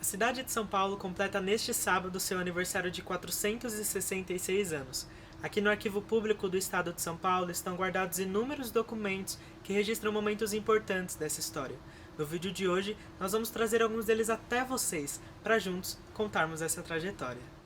A cidade de São Paulo completa neste sábado seu aniversário de 466 anos. Aqui no Arquivo Público do Estado de São Paulo estão guardados inúmeros documentos que registram momentos importantes dessa história. No vídeo de hoje, nós vamos trazer alguns deles até vocês, para juntos contarmos essa trajetória.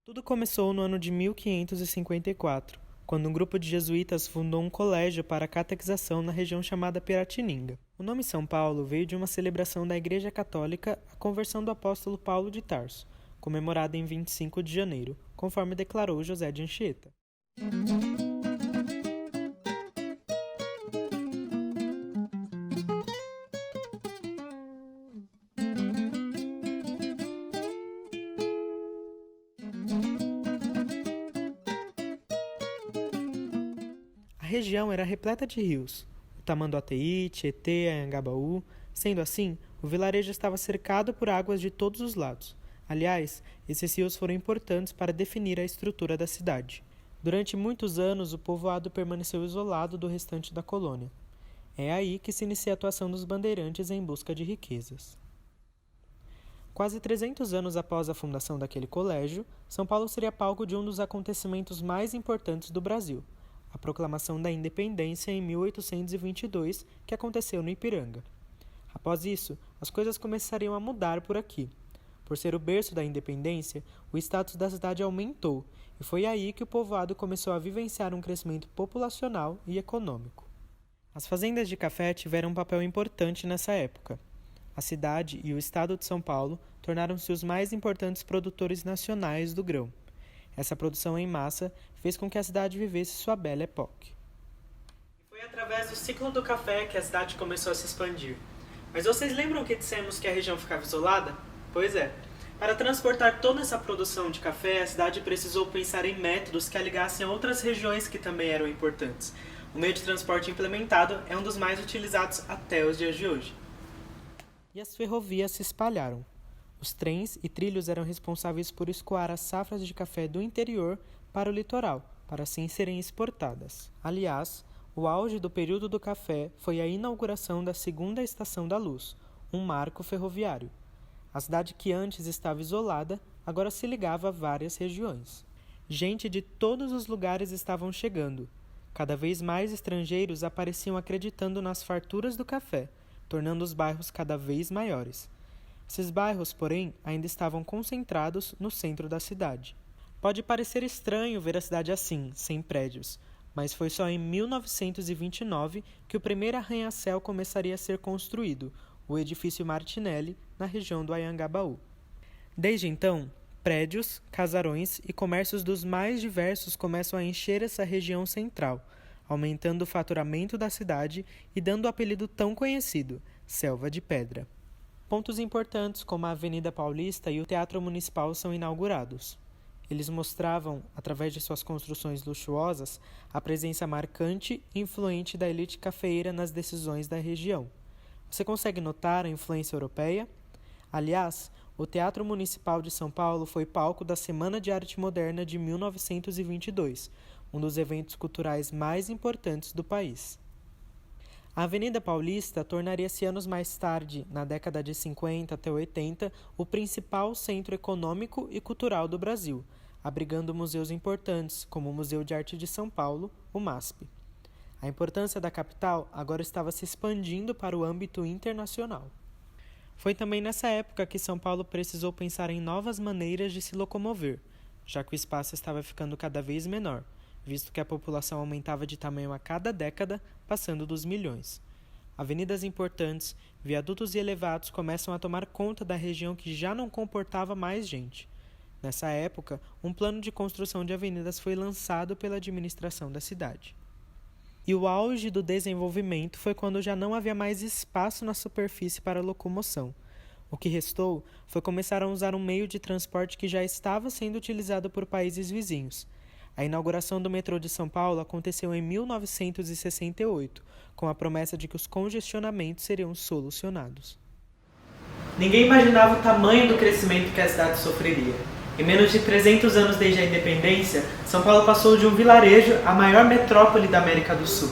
Tudo começou no ano de 1554, quando um grupo de jesuítas fundou um colégio para catequização na região chamada Piratininga. O nome São Paulo veio de uma celebração da Igreja Católica, a conversão do apóstolo Paulo de Tarso, comemorada em 25 de janeiro, conforme declarou José de Anchieta. A região era repleta de rios, o Tamanduateí, Tietê, Anhangabaú. Sendo assim, o vilarejo estava cercado por águas de todos os lados. Aliás, esses rios foram importantes para definir a estrutura da cidade. Durante muitos anos, o povoado permaneceu isolado do restante da colônia. É aí que se inicia a atuação dos bandeirantes em busca de riquezas. Quase 300 anos após a fundação daquele colégio, São Paulo seria palco de um dos acontecimentos mais importantes do Brasil, a proclamação da independência em 1822, que aconteceu no Ipiranga. Após isso, as coisas começariam a mudar por aqui. Por ser o berço da independência, o status da cidade aumentou, e foi aí que o povoado começou a vivenciar um crescimento populacional e econômico. As fazendas de café tiveram um papel importante nessa época. A cidade e o estado de São Paulo tornaram-se os mais importantes produtores nacionais do grão. Essa produção em massa fez com que a cidade vivesse sua Belle Époque. Foi através do ciclo do café que a cidade começou a se expandir. Mas vocês lembram que dissemos que a região ficava isolada? Pois é. Para transportar toda essa produção de café, a cidade precisou pensar em métodos que a ligassem a outras regiões que também eram importantes. O meio de transporte implementado é um dos mais utilizados até os dias de hoje. E as ferrovias se espalharam. Os trens e trilhos eram responsáveis por escoar as safras de café do interior para o litoral, para assim serem exportadas. Aliás, o auge do período do café foi a inauguração da segunda Estação da Luz, um marco ferroviário. A cidade que antes estava isolada, agora se ligava a várias regiões. Gente de todos os lugares estavam chegando. Cada vez mais estrangeiros apareciam acreditando nas farturas do café, tornando os bairros cada vez maiores. Esses bairros, porém, ainda estavam concentrados no centro da cidade. Pode parecer estranho ver a cidade assim, sem prédios, mas foi só em 1929 que o primeiro arranha-céu começaria a ser construído, o edifício Martinelli, na região do Anhangabaú. Desde então, prédios, casarões e comércios dos mais diversos começam a encher essa região central, aumentando o faturamento da cidade e dando o apelido tão conhecido, Selva de Pedra. Pontos importantes como a Avenida Paulista e o Teatro Municipal são inaugurados. Eles mostravam, através de suas construções luxuosas, a presença marcante e influente da elite cafeeira nas decisões da região. Você consegue notar a influência europeia? Aliás, o Teatro Municipal de São Paulo foi palco da Semana de Arte Moderna de 1922, um dos eventos culturais mais importantes do país. A Avenida Paulista tornaria-se anos mais tarde, na década de 50 até 80, o principal centro econômico e cultural do Brasil, abrigando museus importantes, como o Museu de Arte de São Paulo, o MASP. A importância da capital agora estava se expandindo para o âmbito internacional. Foi também nessa época que São Paulo precisou pensar em novas maneiras de se locomover, já que o espaço estava ficando cada vez menor, visto que a população aumentava de tamanho a cada década, passando dos milhões. Avenidas importantes, viadutos e elevados começam a tomar conta da região que já não comportava mais gente. Nessa época, um plano de construção de avenidas foi lançado pela administração da cidade. E o auge do desenvolvimento foi quando já não havia mais espaço na superfície para locomoção. O que restou foi começar a usar um meio de transporte que já estava sendo utilizado por países vizinhos. A inauguração do metrô de São Paulo aconteceu em 1968, com a promessa de que os congestionamentos seriam solucionados. Ninguém imaginava o tamanho do crescimento que a cidade sofreria. Em menos de 300 anos desde a independência, São Paulo passou de um vilarejo à maior metrópole da América do Sul.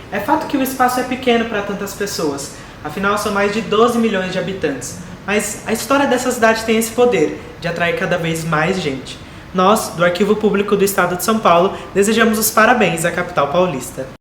É fato que o espaço é pequeno para tantas pessoas, afinal são mais de 12 milhões de habitantes, mas a história dessa cidade tem esse poder de atrair cada vez mais gente. Nós, do Arquivo Público do Estado de São Paulo, desejamos os parabéns à capital paulista.